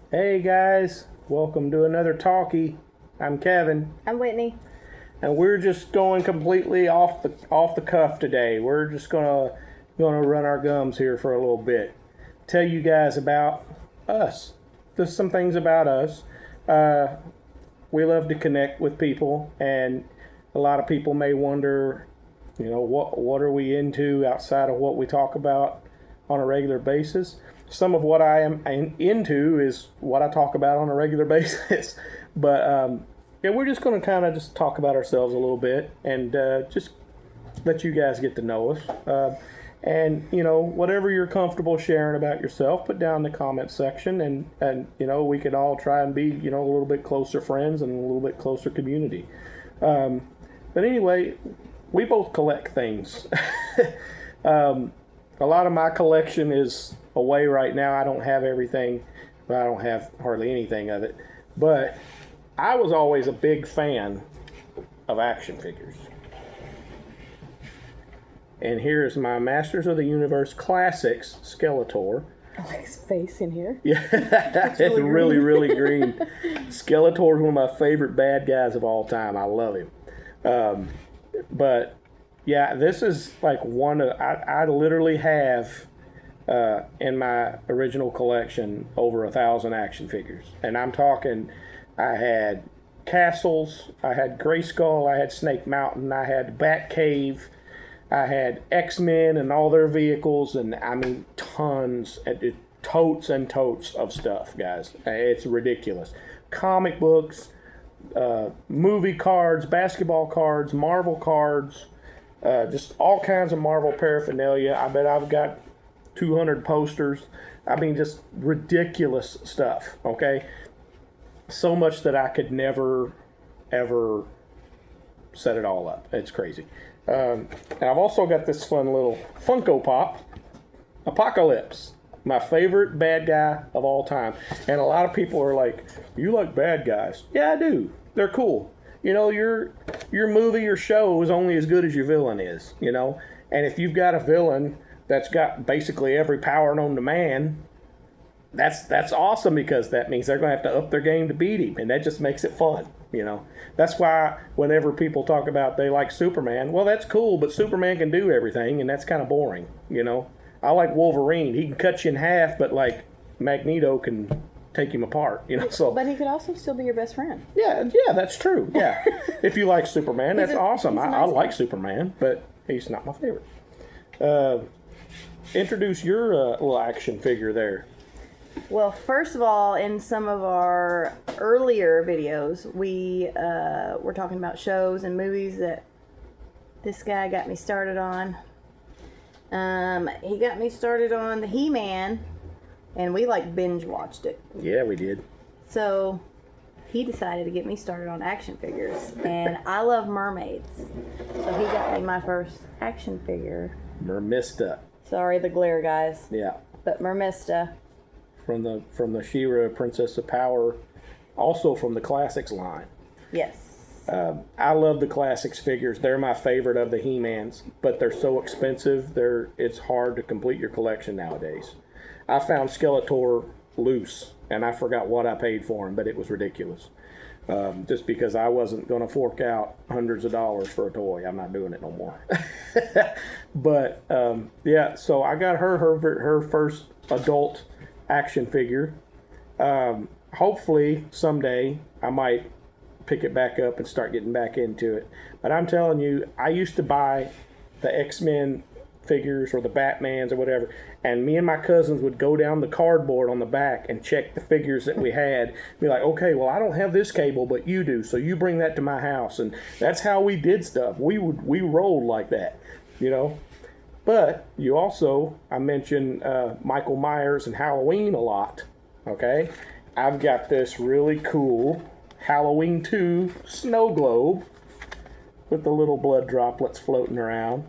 Hey guys, welcome to another talkie. I'm Kevin, I'm Whitney. and we're just going completely off the cuff today. We're just gonna run our gums here for a little bit. Tell you guys about us. Just some things about us. We love to connect with people, and a lot of people may wonder, what are we into outside of what we talk about on a regular basis. Some of what I am into is what I talk about on a regular basis. But yeah, we're just going to kind of just talk about ourselves a little bit and just let you guys get to know us. And whatever you're comfortable sharing about yourself, put down in the comment section, and we can all try and be a little bit closer friends and a little bit closer community. But anyway, we both collect things. A lot of my collection is away right now. I don't have everything. Well, I don't have hardly anything of it. But I was always a big fan of action figures. And here's my Masters of the Universe Classics Skeletor. I like his face in here. Yeah, it's really, really green. Skeletor is one of my favorite bad guys of all time. I love him. But yeah, this is like one of, I literally have in my original collection over 1,000 action figures. And I'm talking, I had Castles, I had Grayskull, I had Snake Mountain, I had Batcave, I had X-Men and all their vehicles, and I mean tons, totes and totes of stuff, guys. It's ridiculous. Comic books, movie cards, basketball cards, Marvel cards, just all kinds of Marvel paraphernalia. I bet I've got 200 posters. I mean, just ridiculous stuff, okay? So much that I could never, ever set it all up. It's crazy. And I've also got this fun little Funko Pop, Apocalypse, my favorite bad guy of all time. And a lot of people are like, you like bad guys? Yeah, I do. They're cool. Your movie or show is only as good as your villain is, And if you've got a villain that's got basically every power known to man, that's awesome, because that means they're going to have to up their game to beat him, and that just makes it fun, That's why whenever people talk about they like Superman, well, that's cool, but Superman can do everything, and that's kind of boring, I like Wolverine. He can cut you in half, but like Magneto can take him apart, So, But he could also still be your best friend. yeah, that's true. Yeah, if you like Superman, that's awesome. I like Superman, but he's not my favorite. Introduce your little action figure there. Well, first of all, in some of our earlier videos, we were talking about shows and movies that this guy got me started on. He got me started on the He-Man, and we binge watched it. Yeah, we did. So he decided to get me started on action figures, and I love mermaids. So he got me my first action figure. Mermista. Sorry, the glare, guys. Yeah. But Mermista. From the She-Ra, Princess of Power, also from the Classics line. Yes. I love the Classics figures. They're my favorite of the He-Mans, but they're so expensive. It's hard to complete your collection nowadays. I found Skeletor loose, and I forgot what I paid for him, but it was ridiculous. Just because I wasn't going to fork out hundreds of dollars for a toy. I'm not doing it no more. But yeah, so I got her first adult action figure. Hopefully someday I might pick it back up and start getting back into it. But I'm telling you, I used to buy the X-Men figures or the Batmans or whatever, and me and my cousins would go down the cardboard on the back and check the figures that we had. Be like, okay, well, I don't have this cable, but you do, so you bring that to my house. And that's how we did stuff. We rolled like that, But you also, I mentioned Michael Myers and Halloween a lot, okay? I've got this really cool Halloween 2 snow globe with the little blood droplets floating around.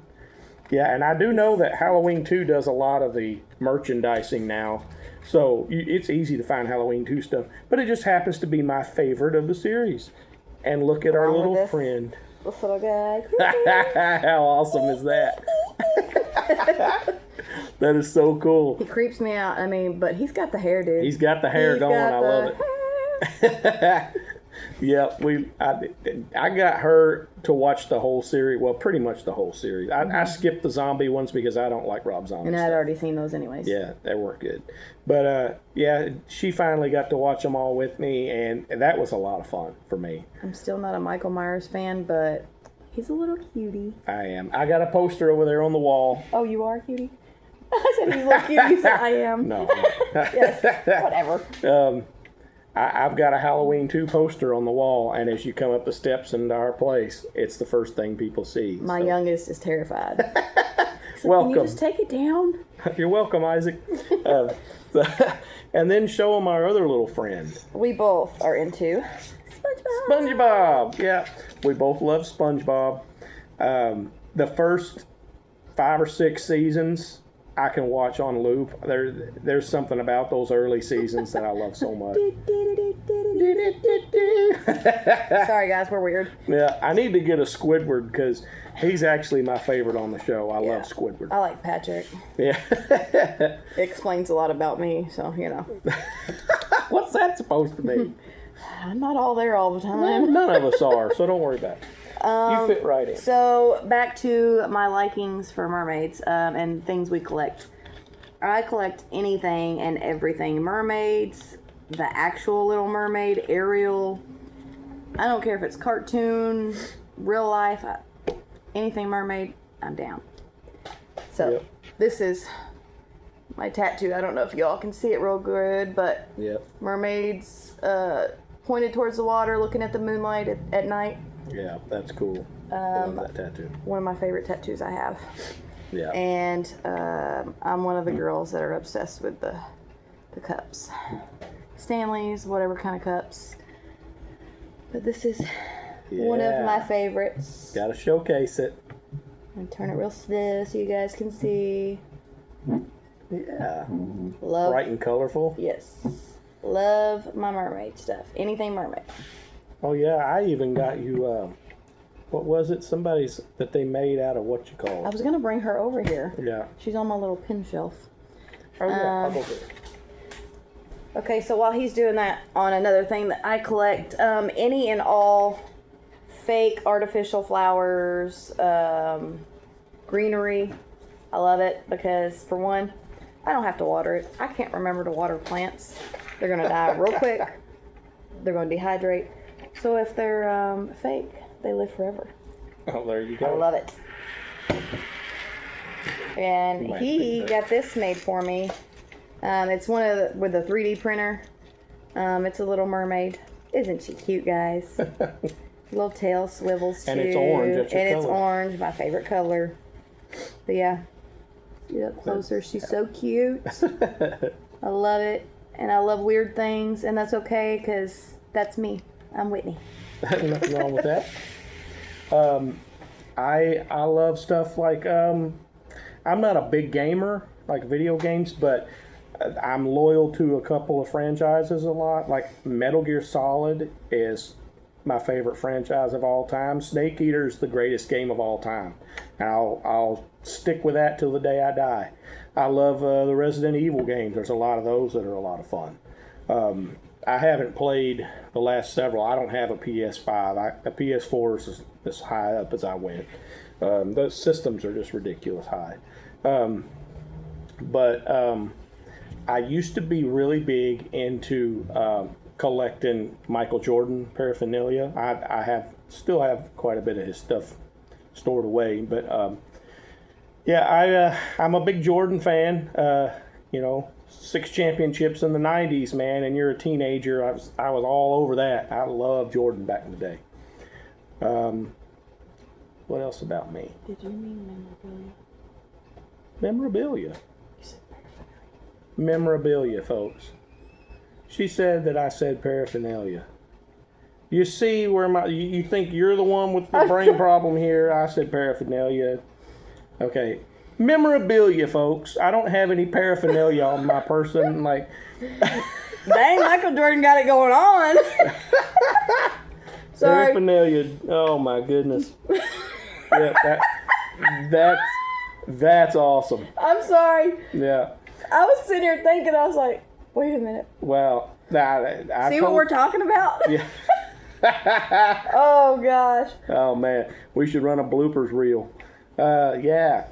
Yeah, and I do know that Halloween 2 does a lot of the merchandising now, so it's easy to find Halloween 2 stuff, but it just happens to be my favorite of the series. And look at our little friend. This little guy. How awesome is that? That is so cool. He creeps me out. I mean, but he's got the hair, dude. He's got the hair going. I love it. Yeah, I got her to watch the whole series. Well, pretty much the whole series. I skipped the zombie ones because I don't like Rob Zombie. And I'd stuff. already seen those anyways. Yeah, they weren't good. But yeah, she finally got to watch them all with me, and that was a lot of fun for me. I'm still not a Michael Myers fan, but he's a little cutie. I am. I got a poster over there on the wall. Oh, you are a cutie? I said he's a little cutie. You said I am. No. Yes, whatever. I've got a Halloween 2 poster on the wall, and as you come up the steps into our place, it's the first thing people see. My youngest is terrified. So Welcome. Can you just take it down? You're welcome, Isaac. And then show them our other little friend. We both are into SpongeBob. SpongeBob. Yeah, we both love SpongeBob. The first 5 or 6 seasons I can watch on loop. There's something about those early seasons that I love so much. Sorry, guys, we're weird. Yeah, I need to get a Squidward because he's actually my favorite on the show. I love Squidward. I like Patrick. Yeah. It explains a lot about me, so, you know. What's that supposed to mean? I'm not all there all the time. Well, none of us are, so don't worry about it. You fit right in. So, back to my likings for mermaids and things we collect. I collect anything and everything. Mermaids, the actual Little Mermaid, Ariel. I don't care if it's cartoon, real life, anything mermaid, I'm down. So, This is my tattoo. I don't know if y'all can see it real good, but mermaids pointed towards the water, looking at the moonlight at night. Yeah, that's cool. I love that tattoo. One of my favorite tattoos I have. Yeah. And I'm one of the girls that are obsessed with the cups. Stanley's, whatever kind of cups. But this is one of my favorites. Gotta showcase it. And turn it real slow so you guys can see. Yeah. Love. Bright and colorful. Yes. Love my mermaid stuff. Anything mermaid. Oh yeah, I even got you. What was it? Somebody's that they made out of what you call I it? was gonna bring her over here. Yeah. She's on my little pin shelf. Oh yeah. I'll go get it. Okay, so while he's doing that, on another thing that I collect, any and all fake artificial flowers, greenery. I love it because, for one, I don't have to water it. I can't remember to water plants. They're going to die real quick. They're going to dehydrate. So if they're fake, they live forever. Oh, there you go. I love it. And he got this made for me. It's one of the, with a 3D printer. It's a little mermaid. Isn't she cute, guys? Little tail swivels too. And it's orange. That's your It's color. orange, my favorite color. But yeah, get up closer. She's so cute. I love it, and I love weird things, and that's okay because that's me. I'm Whitney. Nothing wrong with that. I love stuff like I'm not a big gamer like video games, but I'm loyal to a couple of franchises a lot. Like Metal Gear Solid is my favorite franchise of all time. Snake Eater is the greatest game of all time. And I'll stick with that till the day I die. I love the Resident Evil games. There's a lot of those that are a lot of fun. I haven't played the last several. I don't have a PS5. A PS4 is as high up as I went. Those systems are just ridiculous high. But I used to be really big into collecting Michael Jordan paraphernalia. I still have quite a bit of his stuff stored away. But yeah, I'm a big Jordan fan. 6 championships in the 90s, man, and you're a teenager. I was all over that. I loved Jordan back in the day. What else about me? Did you mean memorabilia? Memorabilia. You said paraphernalia. Memorabilia, folks. She said that I said paraphernalia. You see where you think you're the one with the brain problem here. I said paraphernalia. Okay. Memorabilia, folks. I don't have any paraphernalia on my person. Like, Dang, Michael Jordan got it going on. Sorry. paraphernalia. Oh my goodness. Yeah, That's awesome. I'm sorry. Yeah. I was sitting here thinking, I was like, wait a minute. Well, I See what we're talking about? Yeah. Oh, gosh. Oh man, we should run a bloopers reel. Yeah.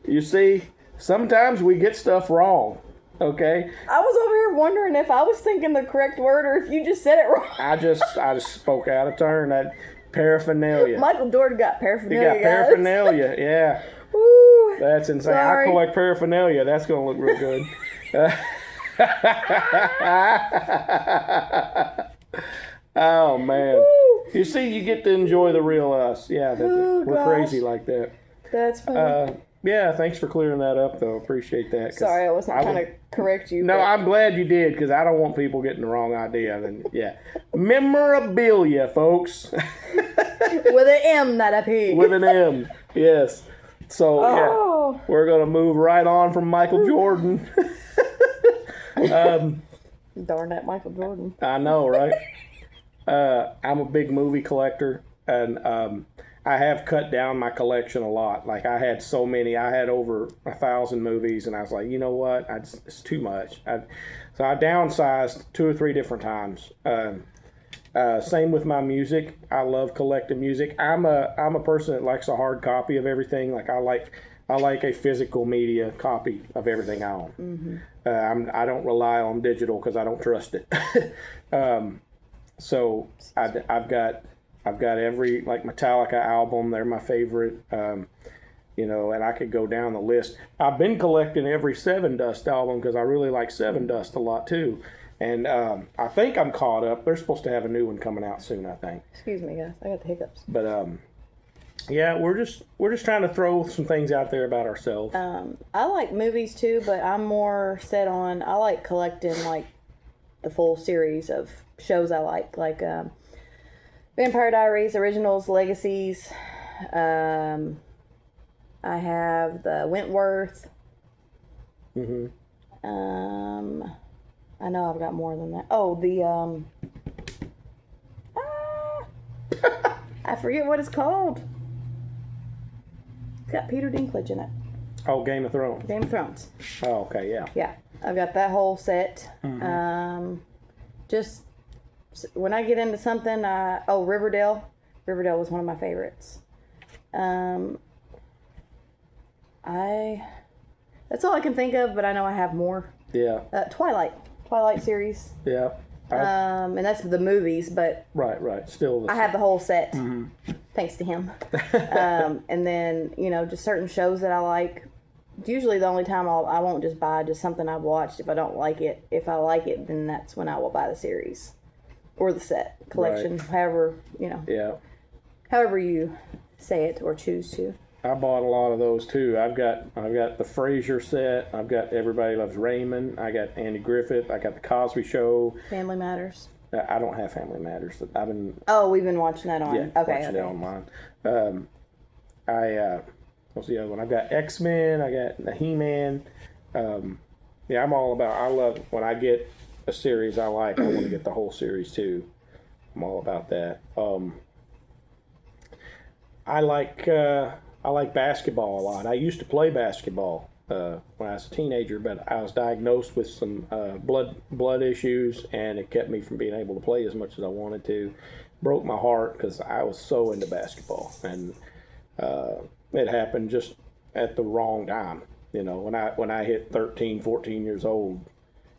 You see, sometimes we get stuff wrong. Okay. I was over here wondering if I was thinking the correct word or if you just said it wrong. I just spoke out of turn. That paraphernalia. Michael Jordan got You paraphernalia. got paraphernalia. Yeah. Woo. That's insane. Sorry. I collect paraphernalia. That's gonna look real good. Oh man. You see, you get to enjoy the real us. Yeah, Oh, we're gosh. crazy like that. That's funny. Yeah, thanks for clearing that up, though. Appreciate that. 'cause Sorry, I wasn't trying to correct you. No, but- I'm glad you did, because I don't want people getting the wrong idea. Then, yeah, memorabilia, folks, With an M, not a P. with an M. Yes. So yeah, Oh. we're gonna move right on from Michael Jordan. Darn that Michael Jordan. I know, right? I'm a big movie collector, and I have cut down my collection a lot. Like I had so many, I had over 1,000 movies, and I was like, you know what? It's too much. So I downsized 2 or 3 different times. Same with my music. I love collecting music. I'm a person that likes a hard copy of everything. Like I like a physical media copy of everything I own. I don't rely on digital because I don't trust it. So I've got every like Metallica album. They're my favorite. And I could go down the list. I've been collecting every Seven Dust album because I really like Seven Dust a lot too. And I think I'm caught up. They're supposed to have a new one coming out soon, I think. Excuse me, guys. I got the hiccups. But yeah, we're just trying to throw some things out there about ourselves. I like movies too, but I'm more set on. I like collecting like the full series of shows I like Vampire Diaries, Originals, Legacies. I have the Wentworth. I know I've got more than that. Oh, the I forget what it's called. It's got Peter Dinklage in it. Oh, Game of Thrones. Game of Thrones. Oh, okay, yeah. Yeah, I've got that whole set. Just when I get into something, Riverdale. Riverdale was one of my favorites. That's all I can think of, but I know I have more. Yeah. Twilight series. Yeah. And that's the movies, but Right. Still. I have the whole set, thanks to him. And then just certain shows that I like. Usually the only time I won't just buy just something I've watched if I don't like it. If I like it, then that's when I will buy the series or the set collection, however Yeah. however you say it or choose to. I bought a lot of those too. I've got the Frasier set. I've got Everybody Loves Raymond. I got Andy Griffith. I got the Cosby Show. Family Matters. I don't have Family Matters. I've been We've been watching that on. watching it on mine. What's the other one? I've got X-Men. I got the He-Man. I'm all about. I love when I get a series I like. I want to get the whole series too. I'm all about that. I like basketball a lot. I used to play basketball when I was a teenager, but I was diagnosed with some blood issues, and it kept me from being able to play as much as I wanted to. Broke my heart because I was so into basketball, and it happened just at the wrong time. When I hit 13, 14 years old,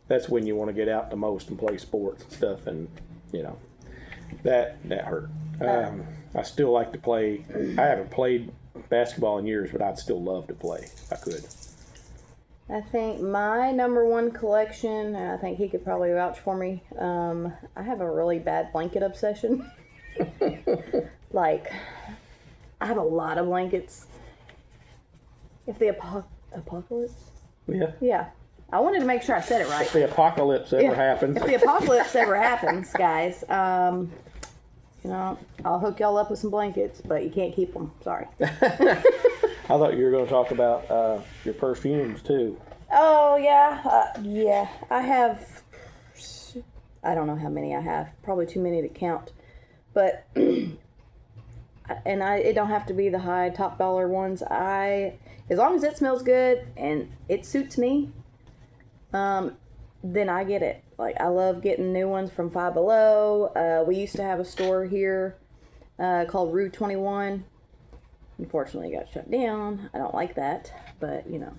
that's when you want to get out the most and play sports and stuff, and that hurt. I still like to play. I haven't played basketball in years, but I'd still love to play if I could. I think my number one collection, and I think he could probably vouch for me, I have a really bad blanket obsession. Like, I have a lot of blankets. If the apocalypse? Yeah. Yeah. I wanted to make sure I said it right. If the apocalypse ever happens. If the apocalypse ever happens, guys, I'll hook y'all up with some blankets, but you can't keep them. Sorry. I thought you were going to talk about your perfumes too. Oh, yeah. Yeah. I have, I don't know how many I have. Probably too many to count. But and it don't have to be the high top dollar ones. As long as it smells good and it suits me, then I get it. Like, I love getting new ones from Five Below. We used to have a store here called Rue 21. Unfortunately, it got shut down. I don't like that, but you know.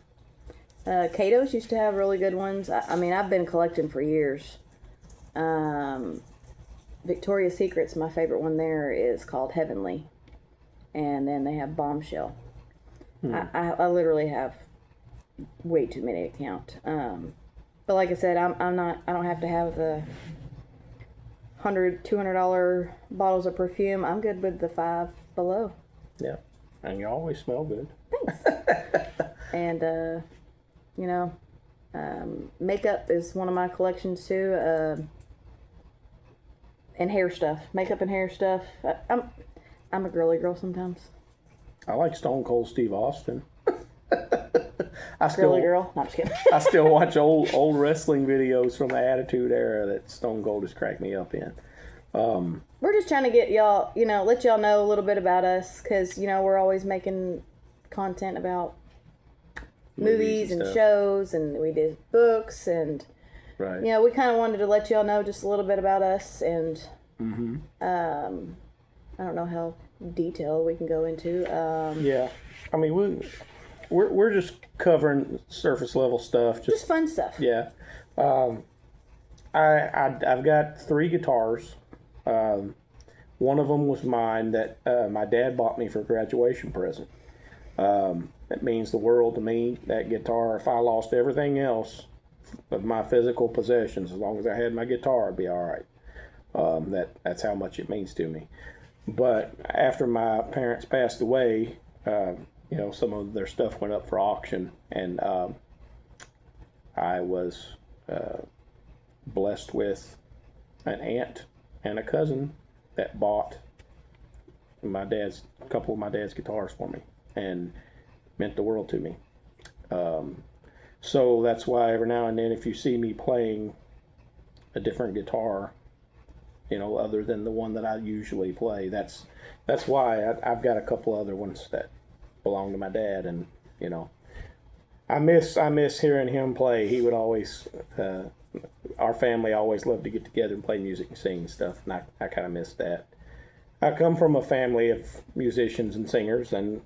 Cato's used to have really good ones. I mean, I've been collecting for years. Victoria's Secret's my favorite one there is called Heavenly. And then they have Bombshell. I literally have way too many to count. But like I said, I don't have to have the $100, $200 bottles of perfume. I'm good with the Five Below. Yeah. And you always smell good. Thanks. And, you know, makeup is one of my collections too. And hair stuff. Makeup and hair stuff. I'm a girly girl sometimes. I like Stone Cold Steve Austin. Girly girl. No, I'm just kidding. I still watch old wrestling videos from the Attitude Era that Stone Cold has cracked me up in. We're just trying to get y'all, you know, let y'all know a little bit about us, because, you know, we're always making content about movies and stuff. shows, and we did books, and Right. you know, we kind of wanted to let y'all know just a little bit about us, and I don't know how detailed we can go into. Yeah. I mean, we're just covering surface level stuff. Just fun stuff. Yeah. I've got 3 guitars. One of them was mine that my dad bought me for a graduation present. It means the world to me, that guitar. If I lost everything else of my physical possessions, as long as I had my guitar, I'd be all right. That's how much it means to me. But after my parents passed away, you know, some of their stuff went up for auction, and I was blessed with an aunt and a cousin that bought a couple of my dad's guitars for me, and meant the world to me. So that's why every now and then, if you see me playing a different guitar, you know, other than the one that I usually play, that's why I've got a couple other ones that belong to my dad, and you know, I miss hearing him play. He would always, our family always loved to get together and play music and sing and stuff, and I kind of miss that. I come from a family of musicians and singers, and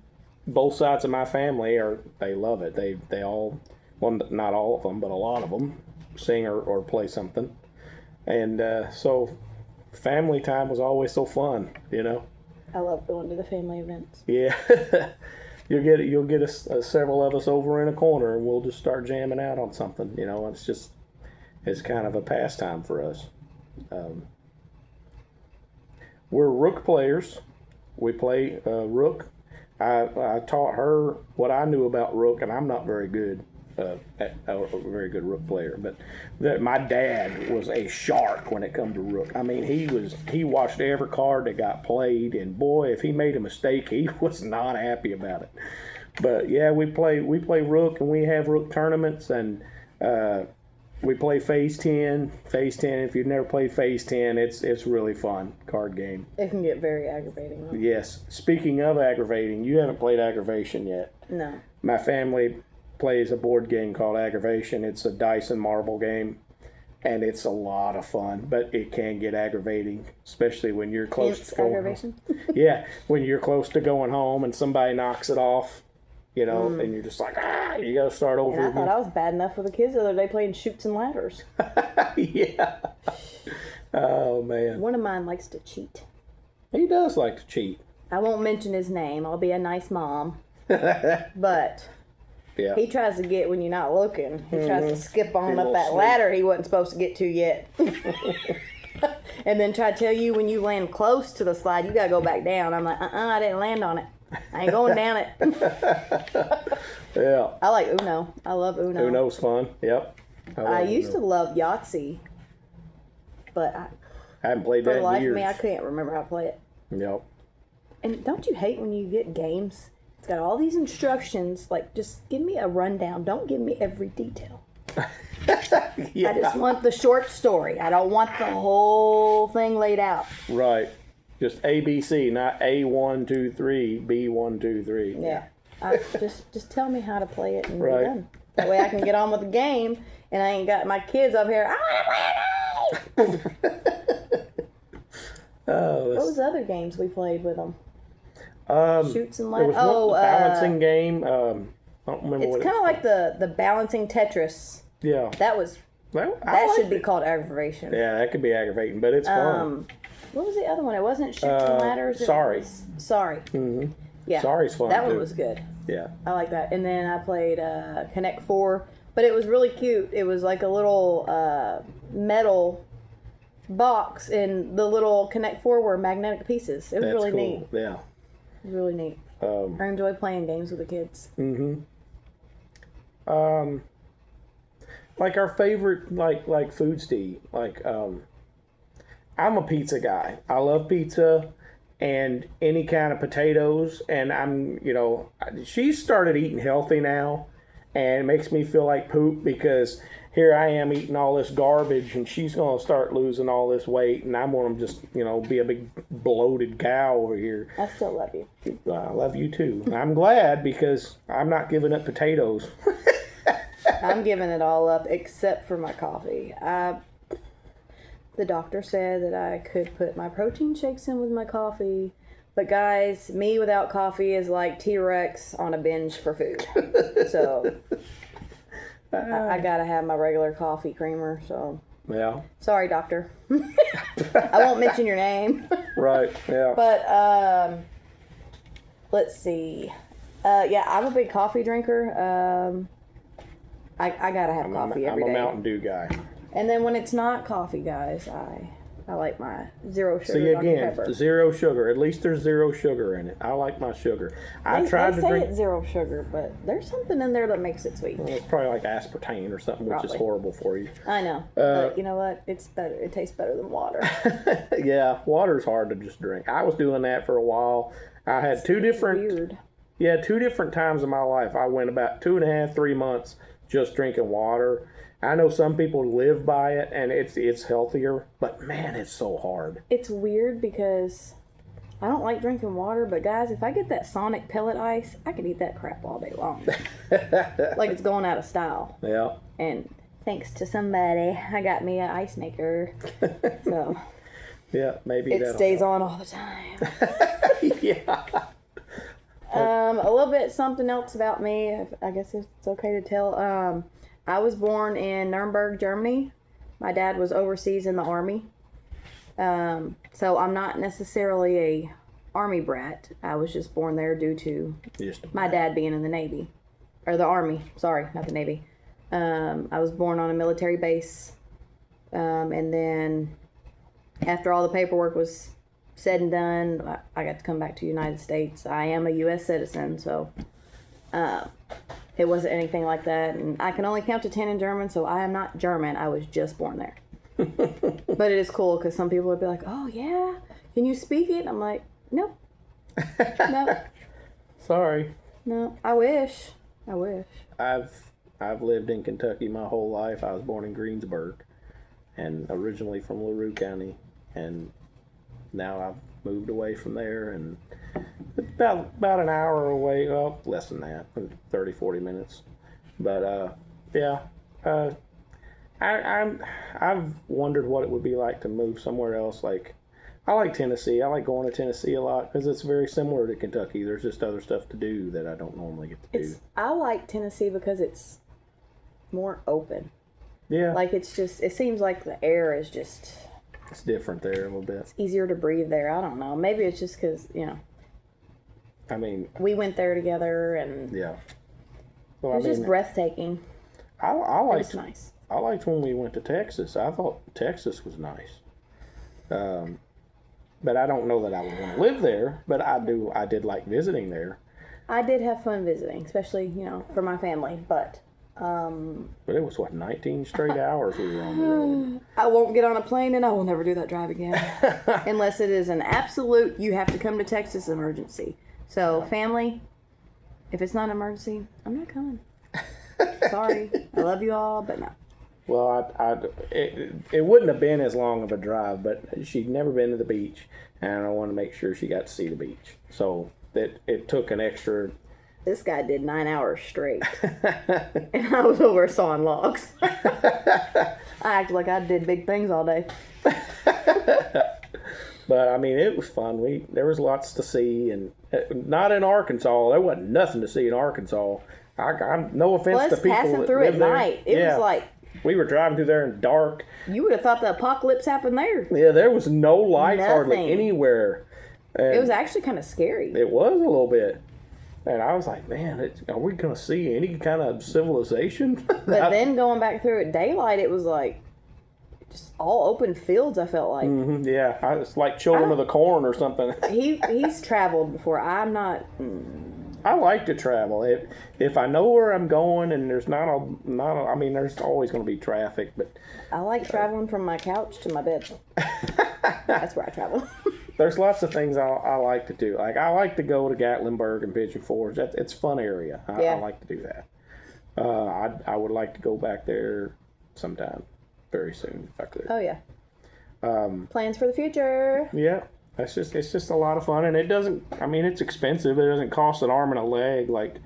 both sides of my family they love it. They all, well, not all of them, but a lot of them sing or play something, and so family time was always so fun, you know. I love going to the family events. Yeah. You'll get several of us over in a corner, and we'll just start jamming out on something. You know, it's kind of a pastime for us. We're rook players. We play rook. I taught her what I knew about rook, and I'm not very good. A very good rook player, but my dad was a shark when it come to rook. I mean, he watched every card that got played, and boy, if he made a mistake, he was not happy about it. But yeah, we play rook, and we have rook tournaments, and we play phase 10. Phase 10. If you've never played phase 10, it's really fun card game. It can get very aggravating, though. Yes. Speaking of aggravating, you haven't played Aggravation yet. No. My family plays a board game called Aggravation. It's a dice and marble game, and it's a lot of fun, but it can get aggravating, especially when you're close to going aggravation? Yeah, when you're close to going home and somebody knocks it off, you know, and you're just like, you got to start over And I again. thought I was bad enough with the kids the other day playing Chutes and Ladders. Yeah. Oh, man. One of mine likes to cheat. He does like to cheat. I won't mention his name. I'll be a nice mom. But Yeah. he tries to get when you're not looking. He tries to skip on He up will that sneak. ladder he wasn't supposed to get to yet. And then try to tell you when you land close to the slide, you got to go back down. I'm like, I didn't land on it. I ain't going down it. Yeah. I like Uno. I love Uno. Uno's fun. Yep. I used to love Yahtzee. But I haven't played for that the in life of years. me, I can't remember how to play it. Yep. And don't you hate when you get games? It's got all these instructions. Like, just give me a rundown. Don't give me every detail. Yeah. I just want the short story. I don't want the whole thing laid out. Right. Just ABC, not A1, 2, 3, B1, 2, 3. Yeah. Just tell me how to play it and Right. we're done. That way I can get on with the game and I ain't got my kids up here. I want to play it. Oh, What was the other games we played with them? Shoots and there was ladders. one balancing game. I don't remember what It's kind of like the balancing Tetris. Yeah. That was Well, I that liked should be it. called aggravation. Yeah, that could be aggravating, but it's fun. What was the other one? It wasn't Shoots and Ladders. It Sorry. was Sorry. Mm-hmm. Yeah. Sorry's fun, That one too. was good. Yeah. I like that. And then I played Connect 4, but it was really cute. It was like a little metal box, and the little Connect 4 were magnetic pieces. It was That's really cool. neat. Yeah. It was really neat. I enjoy playing games with the kids. Like our favorite like foods to eat. Like I'm a pizza guy. I love pizza and any kind of potatoes, and she's started eating healthy now, and it makes me feel like poop because here I am eating all this garbage, and she's going to start losing all this weight, and I'm going to just, be a big bloated cow over here. I still love you. I love you too. I'm glad because I'm not giving up potatoes. I'm giving it all up except for my coffee. The doctor said that I could put my protein shakes in with my coffee. But guys, me without coffee is like T-Rex on a binge for food. So I gotta have my regular coffee creamer. So Yeah. sorry, doctor. I won't mention your name. Right. Yeah. But let's see. Yeah, I'm a big coffee drinker. I gotta have coffee every I'm a day. Mountain Dew guy. And then when it's not coffee, guys, I like my zero sugar See, Dr. again, Pepper. zero sugar. At least there's zero sugar in it. I like my sugar. I tried they to say drink. it's zero sugar, but there's something in there that makes it sweet. It's probably like aspartame or something, which is Probably. horrible for you. I know, but you know what? It's better. It tastes better than water. Yeah, water's hard to just drink. I was doing that for a while. I had two different times in my life. I went about 2.5, 3 months just drinking water. I know some people live by it, and it's healthier, but man, it's so hard. It's weird because I don't like drinking water, but guys, if I get that Sonic pellet ice, I can eat that crap all day long. Like it's going out of style. Yeah. And thanks to somebody, I got me an ice maker. So Yeah, maybe it stays on all the time. Yeah. A little bit something else about me. I guess it's okay to tell. I was born in Nuremberg, Germany. My dad was overseas in the army. So I'm not necessarily a army brat. I was just born there due to my dad being in the Navy. Or the Army. Sorry, not the Navy. I was born on a military base. And then after all the paperwork was said and done, I got to come back to the United States. I am a U.S. citizen, so it wasn't anything like that. And I can only count to 10 in German, so I am not German. I was just born there. But it is cool because some people would be like, oh, yeah, can you speak it? I'm like, no. No. Sorry. No. I wish. I've lived in Kentucky my whole life. I was born in Greensburg, and originally from LaRue County, and now I've moved away from there, and it's about an hour away. Well, less than that, 30, 40 minutes. But yeah, I've wondered what it would be like to move somewhere else. Like, I like Tennessee. I like going to Tennessee a lot because it's very similar to Kentucky. There's just other stuff to do that I don't normally get to do. I like Tennessee because it's more open. Yeah, Like, it seems like the air is just it's different there a little bit. easier to breathe there. I don't know. Maybe it's just because, I mean, we went there together and yeah. Well, it was just breathtaking. I It liked was nice. I liked when we went to Texas. I thought Texas was nice. But I don't know that I would want to live there. But I did like visiting there. I did have fun visiting, especially, for my family. But But it was 19 straight hours we were on the road. I won't get on a plane and I will never do that drive again. Unless it is an absolute, you have to come to Texas emergency. So, family, if it's not an emergency, I'm not coming. Sorry. I love you all, but no. Well, it wouldn't have been as long of a drive, but she'd never been to the beach, and I wanted to make sure she got to see the beach. So it took an extra. This guy did 9 hours straight, and I was over sawing logs. I acted like I did big things all day. But I mean, it was fun. There was lots to see, and not in Arkansas. There wasn't nothing to see in Arkansas. I no offense Plus, to people passing that through live at there. night, it was like we were driving through there in dark. you would have thought the apocalypse happened there. Yeah, there was no lights hardly Nothing. anywhere. And It was actually kind of scary. It was a little bit. And I was like, man, are we going to see any kind of civilization? But then going back through at daylight, it was like just all open fields. I felt like Yeah, it's like Children of the Corn or something. he's traveled before. I'm not. I like to travel. If I know where I'm going and there's I mean, there's always going to be traffic, but I like traveling from my couch to my bed. That's where I travel. there's lots of things I like to do. Like I like to go to Gatlinburg and Pigeon Forge. It's a fun area. I like to do that. I would like to go back there sometime very soon if I could. Oh yeah. Plans for the future. Yeah, it's just a lot of fun, and it doesn't. I mean, it's expensive. It doesn't cost an arm and a leg like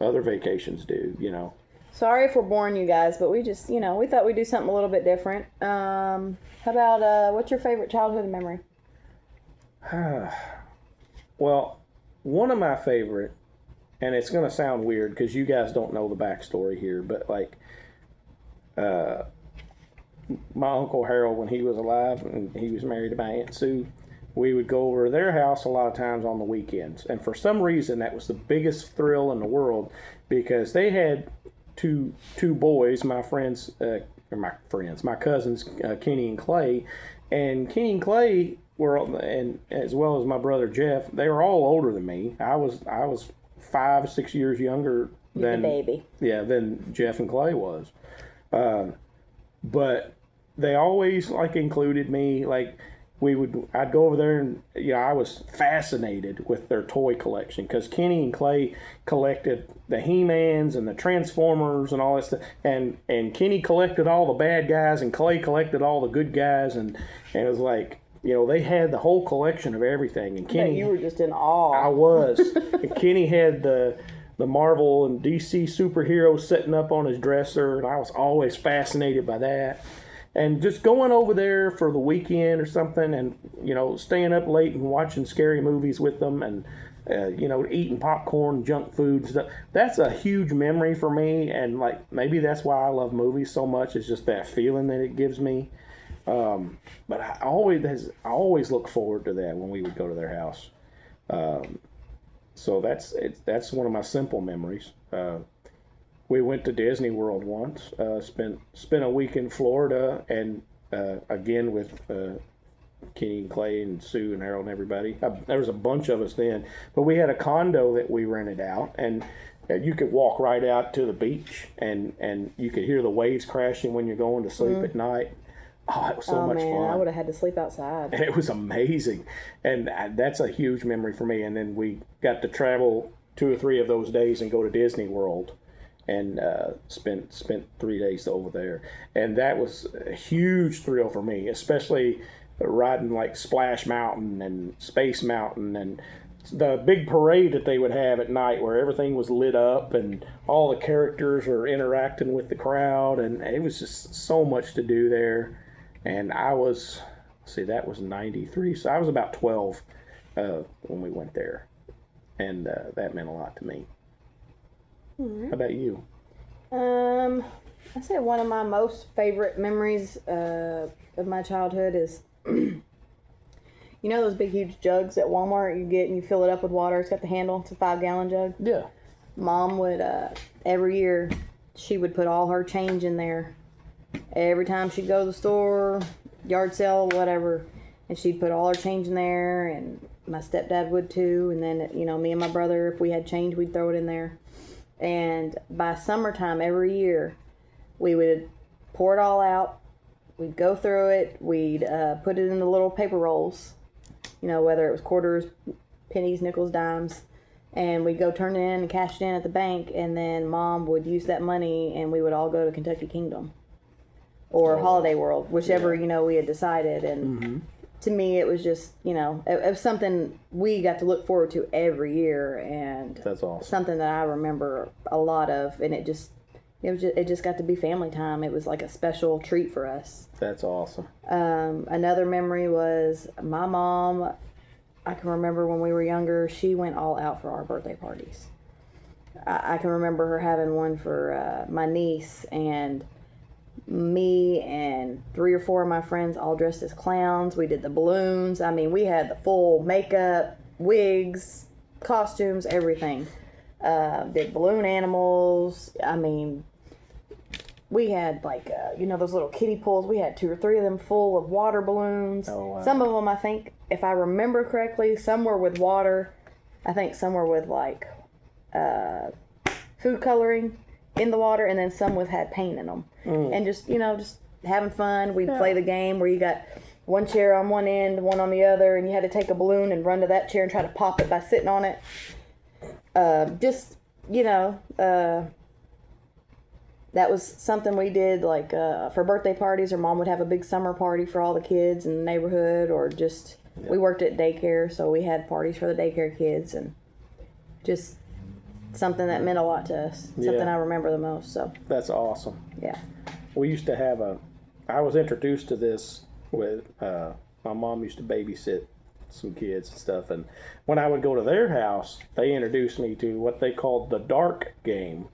other vacations do. You know. Sorry if we're boring you guys, but we just we thought we'd do something a little bit different. How about what's your favorite childhood memory? Well, one of my favorite, and it's going to sound weird because you guys don't know the backstory here, but like, my Uncle Harold, when he was alive and he was married to my Aunt Sue, we would go over to their house a lot of times on the weekends. And for some reason, that was the biggest thrill in the world because they had two boys, my cousins, Kenny and Clay. And Kenny and Clay were, and as well as my brother Jeff, they were all older than me. I was 5 or 6 years younger than baby. Yeah, than Jeff and Clay was. But they always like included me. Like I'd go over there and I was fascinated with their toy collection because Kenny and Clay collected the He-Mans and the Transformers and all that stuff. And Kenny collected all the bad guys and Clay collected all the good guys. And it was like, they had the whole collection of everything. And Kenny, You were just in awe. I was. And Kenny had the Marvel and DC superheroes sitting up on his dresser, and I was always fascinated by that. And just going over there for the weekend or something and, staying up late and watching scary movies with them and, eating popcorn, junk food and stuff. That's a huge memory for me. And, like, maybe that's why I love movies so much. It's just that feeling that it gives me. But I always look forward to that when we would go to their house. So that's one of my simple memories. We went to Disney World once. Spent a week in Florida, and again with Kenny and Clay and Sue and Harold and everybody. There was a bunch of us then, but we had a condo that we rented out, and you could walk right out to the beach, and you could hear the waves crashing when you're going to sleep at night. Oh, it was so much fun. I would have had to sleep outside. It was amazing. And that's a huge memory for me. And then we got to travel 2 or 3 of those days and go to Disney World and spent 3 days over there. And that was a huge thrill for me, especially riding like Splash Mountain and Space Mountain and the big parade that they would have at night where everything was lit up and all the characters were interacting with the crowd. And it was just so much to do there. And that was 93, so I was about 12 when we went there. And that meant a lot to me. Mm-hmm. How about you? I say one of my most favorite memories of my childhood is, those big huge jugs at Walmart you get and you fill it up with water. It's got the handle. It's a 5-gallon jug. Yeah. Mom would, every year, she would put all her change in there. Every time she'd go to the store, yard sale, whatever, and she'd put all her change in there, and my stepdad would too, and then, me and my brother, if we had change, we'd throw it in there. And by summertime every year, we would pour it all out, we'd go through it, we'd put it in the little paper rolls, whether it was quarters, pennies, nickels, dimes, and we'd go turn it in and cash it in at the bank, and then Mom would use that money, and we would all go to Kentucky Kingdom. or Holiday World, whichever, we had decided. And to me, it was just, it was something we got to look forward to every year. And That's awesome. something that I remember a lot of. And it just got to be family time. It was like a special treat for us. That's awesome. Another memory was my mom. I can remember when we were younger, she went all out for our birthday parties. I can remember her having one for my niece, and me and 3 or 4 of my friends all dressed as clowns. We did the balloons. I mean, we had the full makeup, wigs, costumes, everything. Did balloon animals. I mean, we had like, those little kiddie pools. We had 2 or 3 of them full of water balloons. Oh, wow. Some of them, I think, if I remember correctly, some were with water. I think some were with like food coloring in the water, and then some had paint in them. And just having fun. We'd play the game where you got one chair on one end, one on the other, and you had to take a balloon and run to that chair and try to pop it by sitting on it. That was something we did, like, for birthday parties, or Mom would have a big summer party for all the kids in the neighborhood, or just, we worked at daycare, so we had parties for the daycare kids, and just something that meant a lot to us, something I remember the most, so. That's awesome. Yeah. We used to have I was introduced to this with, my mom used to babysit some kids and stuff, and when I would go to their house, they introduced me to what they called the dark game.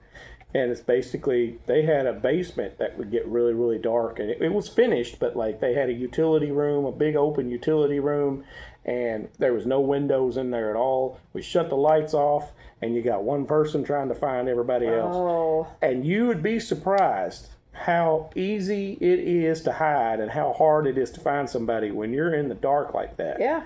And it's basically, they had a basement that would get really, really dark. And it was finished, but like they had a utility room, a big open utility room, and there was no windows in there at all. We shut the lights off, and you got one person trying to find everybody else. Oh. And you would be surprised how easy it is to hide and how hard it is to find somebody when you're in the dark like that. Yeah.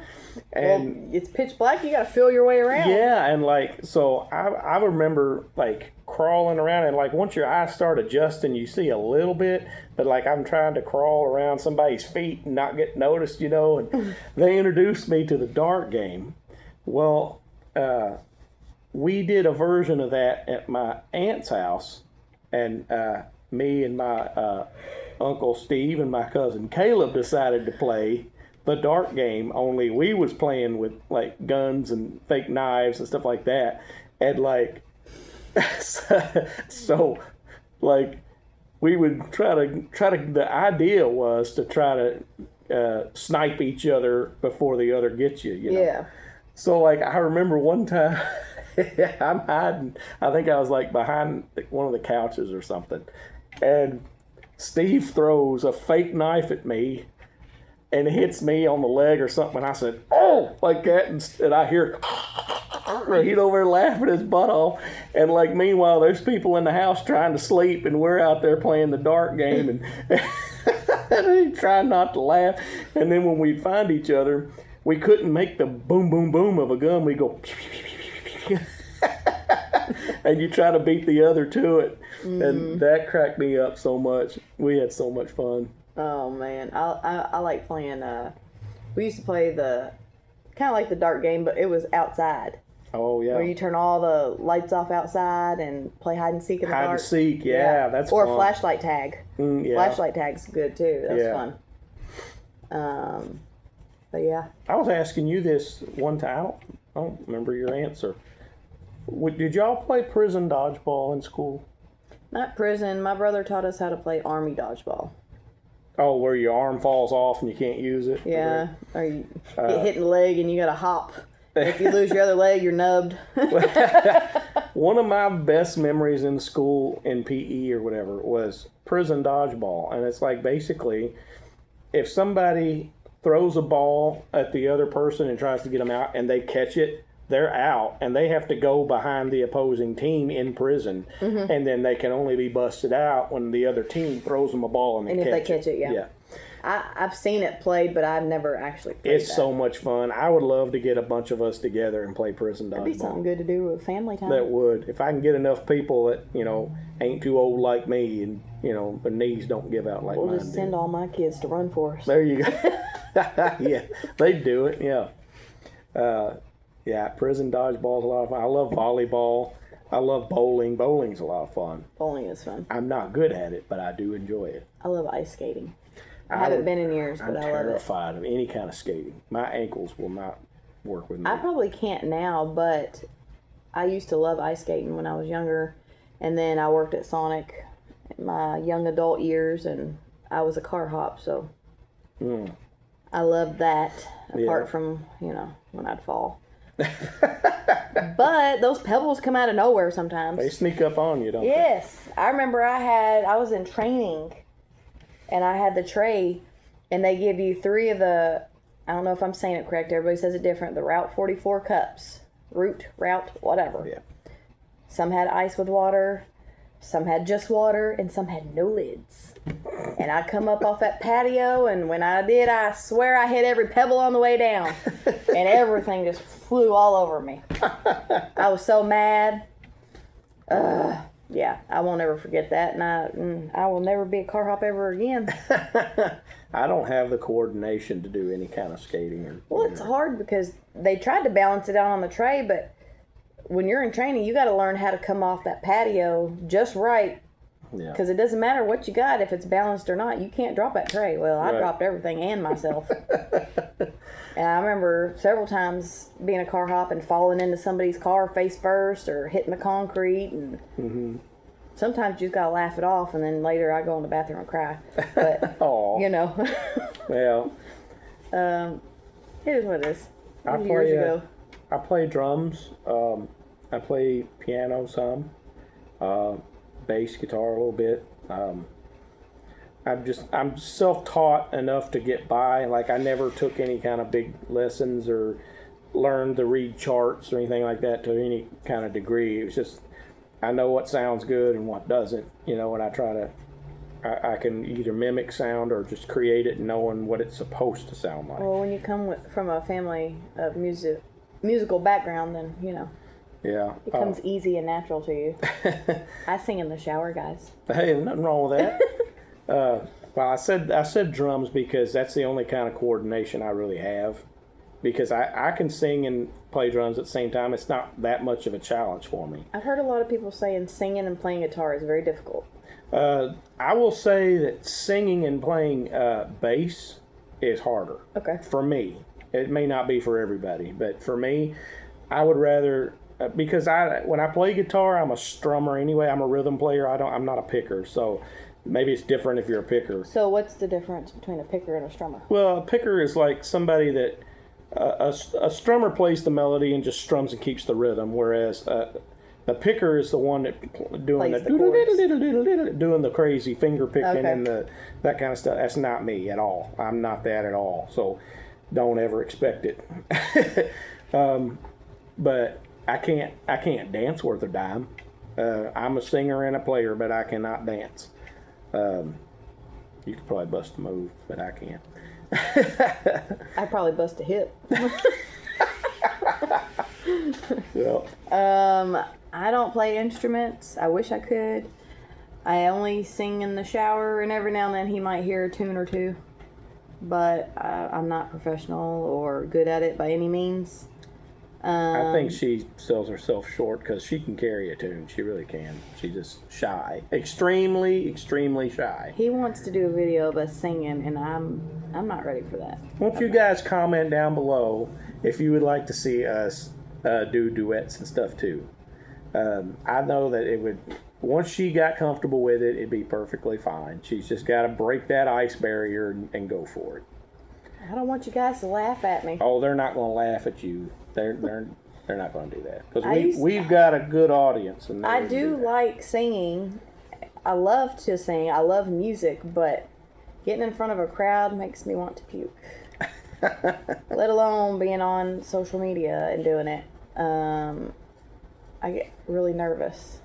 And it's pitch black, you gotta feel your way around. yeah, and like, so I remember like crawling around, and like once your eyes start adjusting, you see a little bit, but like I'm trying to crawl around somebody's feet and not get noticed, and they introduced me to the dark game. Well, we did a version of that at my aunt's house, and me and my Uncle Steve and my cousin Caleb decided to play the dark game, only we was playing with like guns and fake knives and stuff like that, and like so like we would try to the idea was to try to snipe each other before the other gets you, Yeah. So like I remember one time I'm hiding, I think I was like behind one of the couches or something, and Steve throws a fake knife at me and hits me on the leg or something, and I said, "Oh!" like that, and I hear he's over there laughing his butt off, and like meanwhile there's people in the house trying to sleep, and we're out there playing the dark game, and trying not to laugh. And then when we'd find each other, we couldn't make the boom boom boom of a gun. We go and you try to beat the other to it, and that cracked me up so much. We had so much fun. Oh man, I like playing. We used to play the kind of like the dark game, but it was outside. Oh yeah, Where you turn all the lights off outside and play hide and seek in the dark. hide and seek. Yeah, that's or fun. flashlight tag. Yeah. Flashlight tag's good too. That's Yeah. fun. But yeah. I was asking you this one time. I don't remember your answer. Did y'all play prison dodgeball in school? Not prison. My brother taught us how to play army dodgeball. Oh, where your arm falls off and you can't use it? Yeah. Or you get hit in the leg and you gotta hop. If you lose your other leg, you're nubbed. One of my best memories in school in PE or whatever was prison dodgeball. And it's like basically if somebody throws a ball at the other person and tries to get them out and they catch it, they're out, and they have to go behind the opposing team in prison, and then they can only be busted out when the other team throws them a ball and they catch it. And if they catch it, yeah. I've seen it played, but I've never actually played It's that. so much fun. I would love to get a bunch of us together and play prison That'd be something dodgeball. good to do with family time. That would. If I can get enough people that, ain't too old like me and, their knees don't give out like We'll mine just do. send all my kids to run for us. There you go. Yeah, they'd do it, yeah. Yeah, prison dodgeball is a lot of fun. I love volleyball. I love bowling. Bowling's a lot of fun. Bowling is fun. I'm not good at it, but I do enjoy it. I love ice skating. I haven't been in years, but I'm I love it. terrified of any kind of skating. My ankles will not work with me. I probably can't now, but I used to love ice skating when I was younger. And then I worked at Sonic in my young adult years, and I was a car hop, so I loved that, apart from, when I'd fall. But those pebbles come out of nowhere sometimes. They sneak up on you, don't they? Yes. I remember I was in training, and I had the tray, and they give you 3 of the, I don't know if I'm saying it correct, everybody says it different, the Route 44 cups. Route, whatever. Yeah. Some had ice with water, some had just water, and some had no lids. And I'd come up off that patio, and when I did, I swear I hit every pebble on the way down. And everything just flew all over me. I was so mad. Yeah, I won't ever forget that, and I will never be a car hop ever again. I don't have the coordination to do any kind of skating. Well, it's hard because they tried to balance it out on the tray, but when you're in training, you got to learn how to come off that patio just right. Yeah. Because it doesn't matter what you got, if it's balanced or not, you can't drop that tray. Well, I Right. dropped everything and myself. And I remember several times being a car hop and falling into somebody's car face first or hitting the concrete. And sometimes you just got to laugh it off, and then later I go in the bathroom and cry. But, Aw. Well, it is what it is. I Years play, ago. I play drums. I play piano some. Bass guitar a little bit. I'm self-taught enough to get by. Like, I never took any kind of big lessons or learned to read charts or anything like that to any kind of degree. It was just, I know what sounds good and what doesn't, and I try to, I can either mimic sound or just create it knowing what it's supposed to sound like. Well, when you come from a family of musical background, then, Yeah. it comes easy and natural to you. I sing in the shower, guys. Hey, there's nothing wrong with that. Well, I said drums because that's the only kind of coordination I really have. Because I can sing and play drums at the same time. It's not that much of a challenge for me. I've heard a lot of people saying singing and playing guitar is very difficult. I will say that singing and playing bass is harder. Okay. For me. It may not be for everybody, but for me, I would rather, because when I play guitar, I'm a strummer anyway. I'm a rhythm player. I'm not a picker. So maybe it's different if you're a picker. So what's the difference between a picker and a strummer? Well, a picker is like somebody that a strummer plays the melody and just strums and keeps the rhythm, whereas the picker is the one that doing Plays the doing the crazy finger picking Okay. and that kind of stuff. That's not me at all. I'm not that at all. So don't ever expect it. But I can't dance worth a dime. I'm a singer and a player, but I cannot dance. You could probably bust a move, but I can't. I'd probably bust a hip. Well, I don't play instruments. I wish I could. I only sing in the shower, and every now and then he might hear a tune or two. But I'm not professional or good at it by any means. I think she sells herself short because she can carry a tune. She really can. She's just shy. Extremely, extremely shy. He wants to do a video of us singing, and I'm not ready for that. Won't you guys comment down below if you would like to see us do duets and stuff too? I know that it would, once she got comfortable with it, it'd be perfectly fine. She's just got to break that ice barrier and go for it. I don't want you guys to laugh at me. Oh, they're not going to laugh at you. They're not going to do that I because used- we've got a good audience. And they I wouldn't do that. like singing. I love to sing. I love music, but getting in front of a crowd makes me want to puke. Let alone being on social media and doing it. I get really nervous.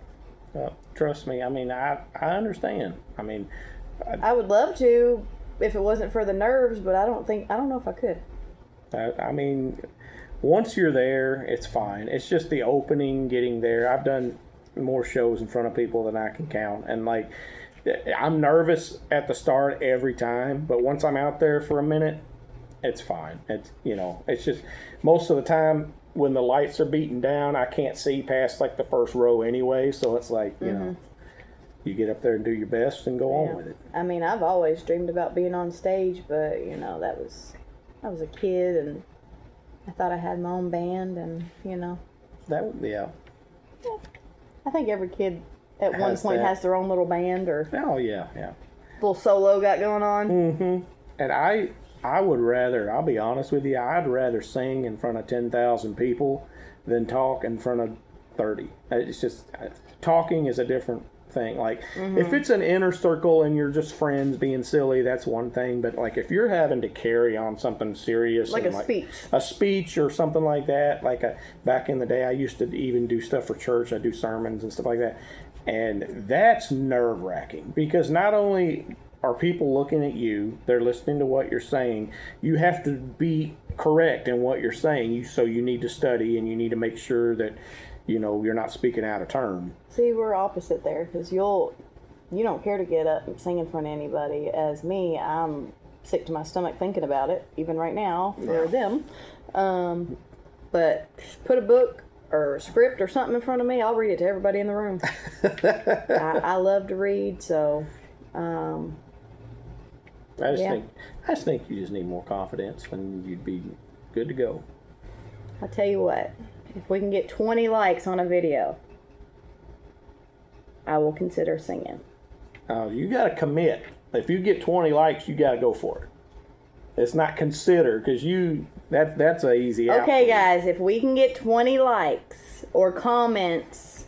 Trust me. I mean, I understand. I mean, I would love to if it wasn't for the nerves, but I don't know if I could. I mean, once you're there, it's fine. It's just the opening, getting there. I've done more shows in front of people than I can count. And, like, I'm nervous at the start every time. But once I'm out there for a minute, it's fine. It's just most of the time, when the lights are beating down, I can't see past like the first row anyway. So it's like, you know, you get up there and do your best and go on with it. I mean, I've always dreamed about being on stage, but you know, I was a kid and I thought I had my own band, and you know, Yeah. I think every kid at one Has point that. has their own little band or Oh yeah, yeah. little solo got going on. Mm-hmm. And I would rather, I'll be honest with you, I'd rather sing in front of 10,000 people than talk in front of 30. It's just, talking is a different thing. Like, if it's an inner circle and you're just friends being silly, that's one thing. But, like, if you're having to carry on something serious. Like and a speech. A speech or something like that. Like, back in the day, I used to even do stuff for church. I do sermons and stuff like that. And that's nerve-wracking because not only are people looking at you, they're listening to what you're saying. You have to be correct in what you're saying. So you need to study and you need to make sure that, you know, you're not speaking out of turn. See, we're opposite there because you don't care to get up and sing in front of anybody. As me, I'm sick to my stomach thinking about it, even right now for them. But put a book or a script or something in front of me, I'll read it to everybody in the room. I love to read, so I just think you just need more confidence and you'd be good to go. I'll tell you what, if we can get 20 likes on a video, I will consider singing. You got to commit. If you get 20 likes, you got to go for it. It's not consider because that's an easy out. Okay, guys, if we can get 20 likes or comments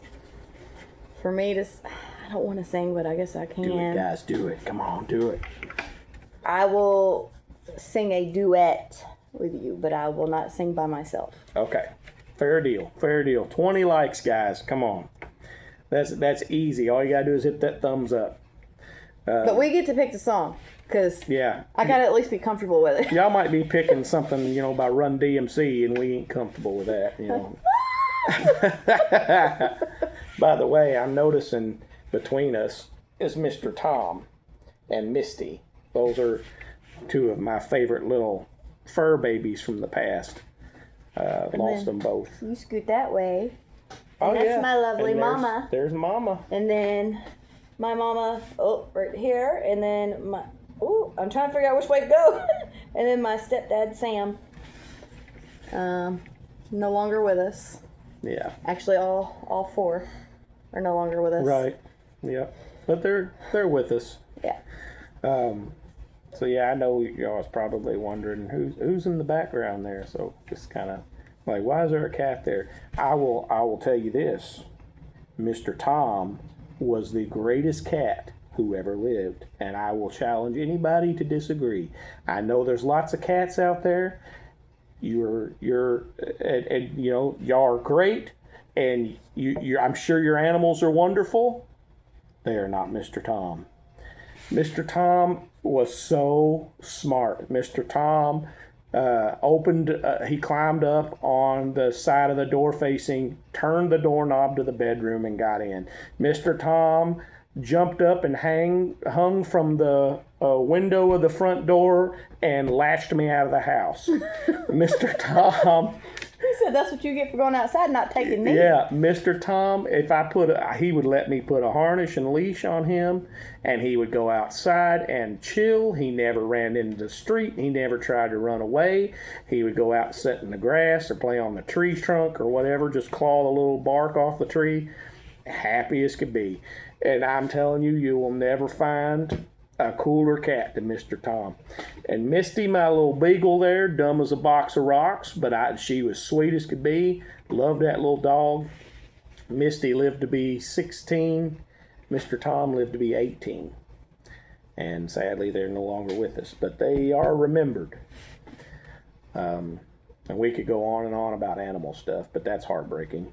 for me to, I don't want to sing, but I guess I can. Do it, guys. Do it. Come on, do it. I will sing a duet with you, but I will not sing by myself. Okay. Fair deal. Fair deal. 20 likes, guys. Come on. That's easy. All you got to do is hit that thumbs up. But we get to pick the song, because Yeah. I got to at least be comfortable with it. Y'all might be picking something, you know, by Run DMC, and we ain't comfortable with that, you know. By the way, I'm noticing between us is Mr. Tom and Misty. Those are two of my favorite little fur babies from the past. Lost them both. You scoot that way. Oh, that's yeah. my lovely And there's- mama. There's Mama. And then my mama, right here. And then I'm trying to figure out which way to go. And then my stepdad, Sam. No longer with us. Yeah. Actually, all four are no longer with us. Right. Yeah. But they're with us. Yeah. So yeah, I know y'all was probably wondering who's in the background there. So just kind of like, why is there a cat there? I will tell you this: Mr. Tom was the greatest cat who ever lived, and I will challenge anybody to disagree. I know there's lots of cats out there. And you know, y'all are great, and I'm sure your animals are wonderful. They are not Mr. Tom. Mr. Tom was so smart. Mr. Tom he climbed up on the side of the door facing, turned the doorknob to the bedroom and got in. Mr. Tom jumped up and hung from the window of the front door and latched me out of the house. Mr. Tom... He said that's what you get for going outside and not taking me. Yeah, Mr. Tom, if he would let me put a harness and leash on him, and he would go outside and chill. He never ran into the street. He never tried to run away. He would go out and sit in the grass or play on the tree trunk or whatever, just claw the little bark off the tree. Happy as could be. And I'm telling you, you will never find a cooler cat than Mr. Tom. And Misty, my little beagle there, dumb as a box of rocks, but she was sweet as could be. Loved that little dog. Misty lived to be 16. Mr. Tom lived to be 18. And sadly, they're no longer with us, but they are remembered. And we could go on and on about animal stuff, but that's heartbreaking.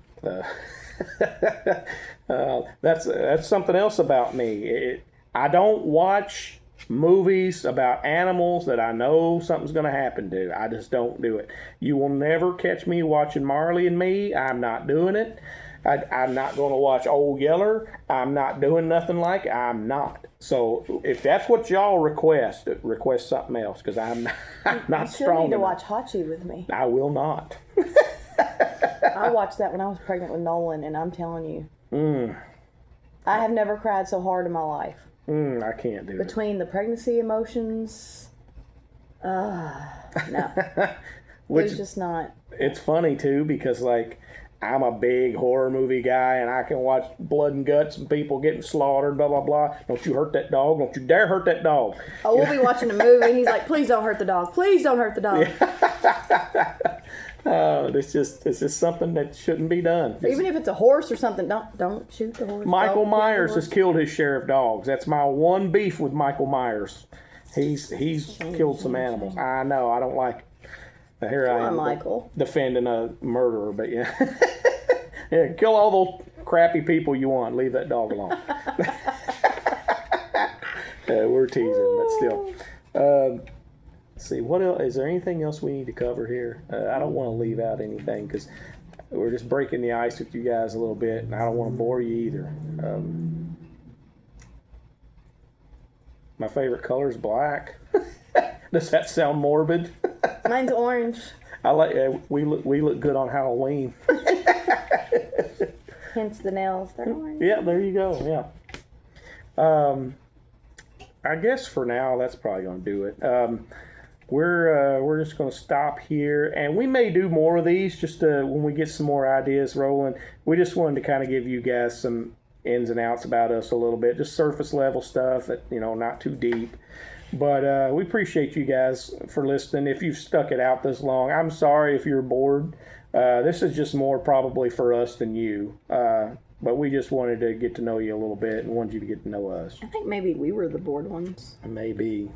That's something else about me. I don't watch movies about animals that I know something's going to happen to. I just don't do it. You will never catch me watching Marley and Me. I'm not doing it. I'm not going to watch Old Yeller. I'm not doing nothing like it. I'm not. So if that's what y'all request something else, because I'm not You still strong need to enough. watch Hachi with me. I will not. I watched that when I was pregnant with Nolan, and I'm telling you, I have never cried so hard in my life. I can't do it. Between the pregnancy emotions, no, Which it's just not. it's funny too because like I'm a big horror movie guy and I can watch blood and guts and people getting slaughtered, blah blah blah. Don't you hurt that dog? Don't you dare hurt that dog? Oh, we'll be watching a movie, and he's like, "Please don't hurt the dog. Please don't hurt the dog." It's just something that shouldn't be done. Even if it's a horse or something, don't shoot the horse. Michael Don't kill the Myers horse. has killed his share of dogs. That's my one beef with Michael Myers. He's killed some animals. I know. I don't like it. But here I Come on, am Michael. defending a murderer, but yeah. Yeah, kill all those crappy people you want. Leave that dog alone. We're teasing, but still. Let's see, what else? Is there anything else we need to cover here? I don't want to leave out anything because we're just breaking the ice with you guys a little bit, and I don't want to bore you either. My favorite color is black. Does that sound morbid? Mine's orange. I like. We look good on Halloween. Hence the nails. They're orange. Yeah, there you go. Yeah. I guess for now that's probably going to do it. We're just going to stop here, and we may do more of these just when we get some more ideas rolling. We just wanted to kind of give you guys some ins and outs about us a little bit, just surface level stuff that not too deep. But we appreciate you guys for listening. If you've stuck it out this long, I'm sorry if you're bored. This is just more probably for us than you. But we just wanted to get to know you a little bit and wanted you to get to know us. I think maybe we were the bored ones. Maybe.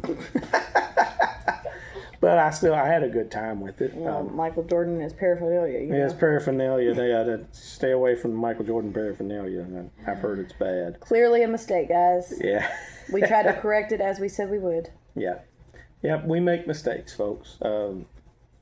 But I had a good time with it. Michael Jordan and his paraphernalia. Yeah, it's paraphernalia. They got to stay away from the Michael Jordan paraphernalia. I've heard it's bad. Clearly a mistake, guys. Yeah. We tried to correct it as we said we would. Yeah. Yep, we make mistakes, folks.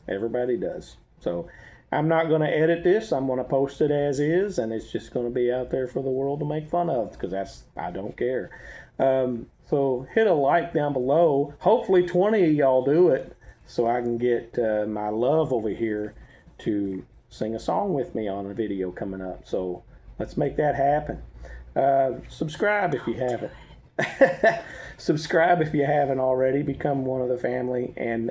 Everybody does. So I'm not going to edit this. I'm going to post it as is, and it's just going to be out there for the world to make fun of because I don't care. So hit a like down below. Hopefully 20 of y'all do it so I can get my love over here to sing a song with me on a video coming up. So let's make that happen. Subscribe if you haven't. Subscribe if you haven't already. Become one of the family and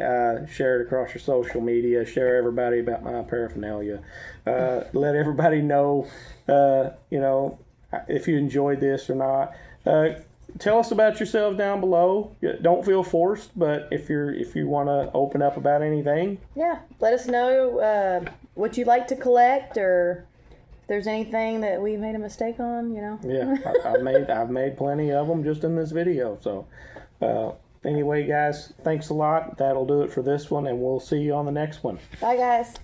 share it across your social media. Share everybody about my paraphernalia. Let everybody know, if you enjoyed this or not. Tell us about yourself down below. Don't feel forced, but if you want to open up about anything, Yeah, let us know what you like to collect, or if there's anything that we made a mistake on. yeah, I've made plenty of them just in this video. So anyway, guys, thanks a lot. That'll do it for this one, and we'll see you on the next one. Bye, guys.